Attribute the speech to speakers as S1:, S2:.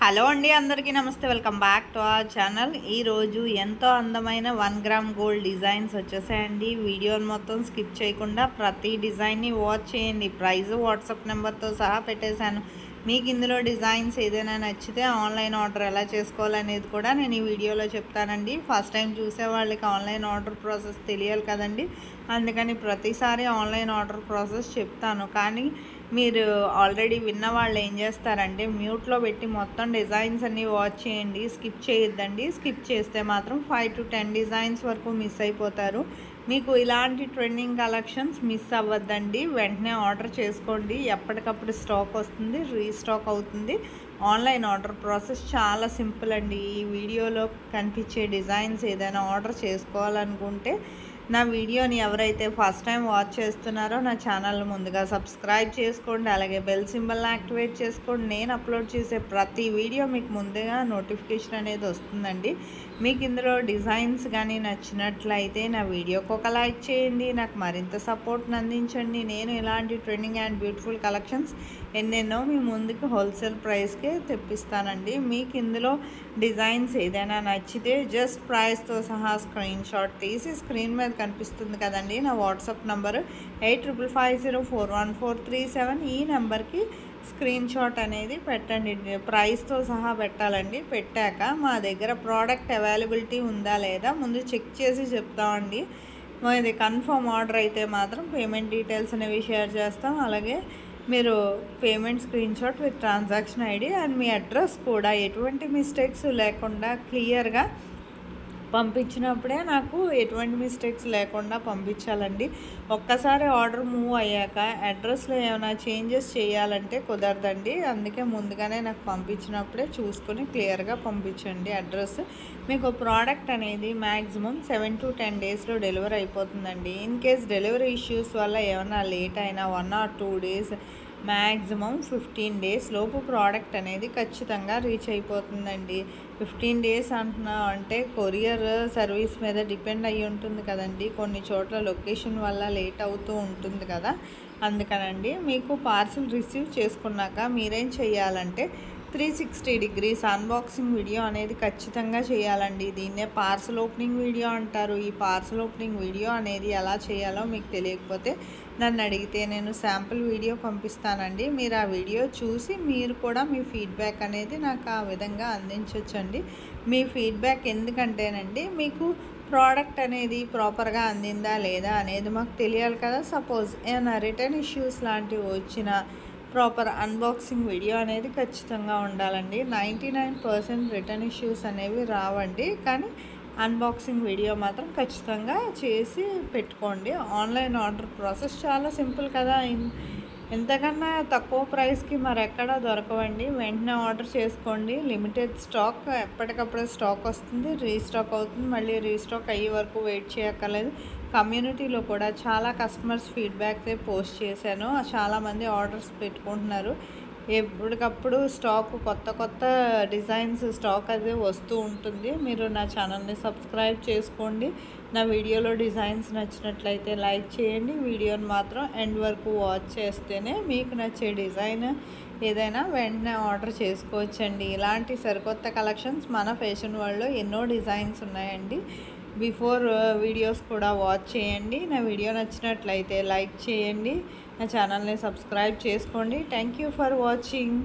S1: Hello అండి, అందరికీ నమస్తే. Welcome back to our channel. ఈరోజు ఎంతో అందమైన 1 గ్రామ్ గోల్డ్ డిజైన్స్ వచ్చేసాయండి. వీడియోని మొత్తం స్కిప్ చేయకుండా ప్రతి డిజైన్ని వాచ్ చేయండి. ప్రైస్ వాట్సాప్ నెంబర్తో సహా పెట్టేశాను. మీకు ఇందులో డిజైన్స్ ఏదైనా నచ్చితే ఆన్లైన్ ఆర్డర్ ఎలా చేసుకోవాలనేది కూడా నేను ఈ వీడియోలో చెప్తానండి. ఫస్ట్ టైం చూసే వాళ్ళకి ఆన్లైన్ ఆర్డర్ ప్రాసెస్ తెలియాలి కదండి, అందుకని ప్రతిసారి ఆన్లైన్ ఆర్డర్ ప్రాసెస్ చెప్తాను. కానీ మీరు ఆల్రెడీ విన్న వాళ్ళు ఏం చేస్తారంటే మ్యూట్లో పెట్టి మొత్తం డిజైన్స్ అన్నీ వాచ్ చేయండి, స్కిప్ చేయొద్దండి. స్కిప్ చేస్తే మాత్రం 5 to 10 డిజైన్స్ వరకు మిస్ అయిపోతారు. మీకు ఇలాంటి ట్రెండింగ్ కలెక్షన్స్ మిస్ అవ్వద్దండి. వెంటనే ఆర్డర్ చేసుకోండి. ఎప్పటికప్పుడు స్టాక్ వస్తుంది, రీస్టాక్ అవుతుంది. ఆన్లైన్ ఆర్డర్ ప్రాసెస్ చాలా సింపుల్ అండి. ఈ వీడియోలో కనిపించే డిజైన్స్ ఏదైనా ఆర్డర్ చేసుకోవాలనుకుంటే నా వీడియోని ఎవరైతే ఫస్ట్ టైం వాచ్ చేస్తున్నారో నా ఛానల్ ముందుగా సబ్స్క్రైబ్ చేసుకోండి. అలాగే బెల్ సింబల్ని యాక్టివేట్ చేసుకోండి. నేను అప్లోడ్ చేసే ప్రతి వీడియో మీకు ముందుగా నోటిఫికేషన్ అనేది వస్తుందండి. మీకు ఇందులో డిజైన్స్ కానీ నచ్చినట్లయితే నా వీడియోకి ఒక లైక్ చేయండి. నాకు మరింత సపోర్ట్ని అందించండి. నేను ఇలాంటి ట్రెండింగ్ అండ్ బ్యూటిఫుల్ కలెక్షన్స్ ఎన్నెన్నో మీ ముందుకు హోల్సేల్ ప్రైస్కే తెప్పిస్తానండి. మీకు ఇందులో డిజైన్స్ ఏదైనా నచ్చితే జస్ట్ ప్రైస్తో సహా స్క్రీన్ షాట్ తీసి స్క్రీన్ మీద కనిపిస్తుంది కదండి నా వాట్సాప్ నంబరు 8550414337. ఈ నెంబర్కి స్క్రీన్ షాట్ అనేది పెట్టండి. ప్రైస్తో సహా పెట్టాలండి. పెట్టాక మా దగ్గర ప్రోడక్ట్ అవైలబిలిటీ ఉందా లేదా ముందు చెక్ చేసి చెప్తామండి. ఇది కన్ఫర్మ్ ఆర్డర్ అయితే మాత్రం పేమెంట్ డీటెయిల్స్ అనేవి షేర్ చేస్తాం. అలాగే మీరు payment screen shot with transaction ID and me address కూడా ఎటువంటి మిస్టేక్స్ లేకుండా క్లియర్గా పంపించినప్పుడే నాకు ఎటువంటి మిస్టేక్స్ లేకుండా పంపించాలండి. ఒక్కసారి ఆర్డర్ మూవ్ అయ్యాక అడ్రస్లో ఏమైనా చేంజెస్ చేయాలంటే కుదరదండి. అందుకే ముందుగానే నాకు పంపించినప్పుడే చూసుకొని క్లియర్గా పంపించండి అడ్రస్. మీకు ప్రోడక్ట్ అనేది మ్యాక్సిమం 7 to 10 డేస్లో డెలివరీ అయిపోతుందండి. ఇన్ కేస్ డెలివరీ ఇష్యూస్ వల్ల ఏమైనా లేట్ అయినా 1 or 2 డేస్, మ్యాక్సిమం 15 డేస్ లోపు ప్రోడక్ట్ అనేది ఖచ్చితంగా రీచ్ అయిపోతుందండి. 15 డేస్ అంటున్నా అంటే కొరియర్ సర్వీస్ మీద డిపెండ్ అయ్యి ఉంటుంది కదండి. కొన్ని చోట్ల లొకేషన్ వల్ల లేట్ అవుతూ ఉంటుంది కదా, అందుకనండి. మీకు పార్సిల్ రిసీవ్ చేసుకున్నాక మీరేం చేయాలంటే 360 degrees అన్బాక్సింగ్ వీడియో అనేది ఖచ్చితంగా చేయాలండి. దీన్నే పార్సల్ ఓపెనింగ్ వీడియో అంటారు. ఈ పార్సల్ ఓపెనింగ్ వీడియో అనేది ఎలా చేయాలో మీకు తెలియకపోతే నన్ను అడిగితే నేను శాంపుల్ వీడియో పంపిస్తానండి. మీరు ఆ వీడియో చూసి మీరు కూడా మీ ఫీడ్బ్యాక్ అనేది నాకు ఆ విధంగా అందించవచ్చండి. మీ ఫీడ్బ్యాక్ ఎందుకంటేనండి మీకు ప్రోడక్ట్ అనేది ప్రాపర్గా అందిందా లేదా అనేది మాకు తెలియాలి కదా. సపోజ్ ఏమైనా రిటర్న్ ఇష్యూస్ లాంటివి వచ్చినా ప్రాపర్ అన్బాక్సింగ్ వీడియో అనేది ఖచ్చితంగా ఉండాలండి. 99% రిటర్న్ ఇష్యూస్ అనేవి రావండి, కానీ అన్బాక్సింగ్ వీడియో మాత్రం ఖచ్చితంగా చేసి పెట్టుకోండి. ఆన్లైన్ ఆర్డర్ ప్రాసెస్ చాలా సింపుల్ కదా. ఎంతకన్నా తక్కువ ప్రైస్కి మరెక్కడా దొరకవండి. వెంటనే ఆర్డర్ చేసుకోండి. లిమిటెడ్ స్టాక్, ఎప్పటికప్పుడే స్టాక్ వస్తుంది, రీస్టాక్ అవుతుంది. మళ్ళీ రీస్టాక్ అయ్యే వరకు వెయిట్ చేయక్కర్లేదు. కమ్యూనిటీలో కూడా చాలా కస్టమర్స్ ఫీడ్బ్యాక్ పోస్ట్ చేశాను. చాలామంది ఆర్డర్స్ పెట్టుకుంటున్నారు. ఎప్పటికప్పుడు స్టాక్ కొత్త డిజైన్స్ స్టాక్ అది వస్తూ ఉంటుంది. మీరు నా ఛానల్ని సబ్స్క్రైబ్ చేసుకోండి. నా వీడియోలో డిజైన్స్ నచ్చినట్లయితే లైక్ చేయండి. వీడియోని మాత్రం ఎండ్ వరకు వాచ్ చేస్తేనే మీకు నచ్చే డిజైన్ ఏదైనా వెంటనే ఆర్డర్ చేసుకోవచ్చండి. ఇలాంటి సరికొత్త కలెక్షన్స్ మన ఫ్యాషన్ వరల్డ్లో ఎన్నో డిజైన్స్ ఉన్నాయండి. బిఫోర్ వీడియోస్ కూడా వాచ్ చేయండి. నా వీడియో నచ్చినట్లయితే లైక్ చేయండి. నా ఛానల్ని సబ్స్క్రైబ్ చేసుకోండి. Thank you for watching.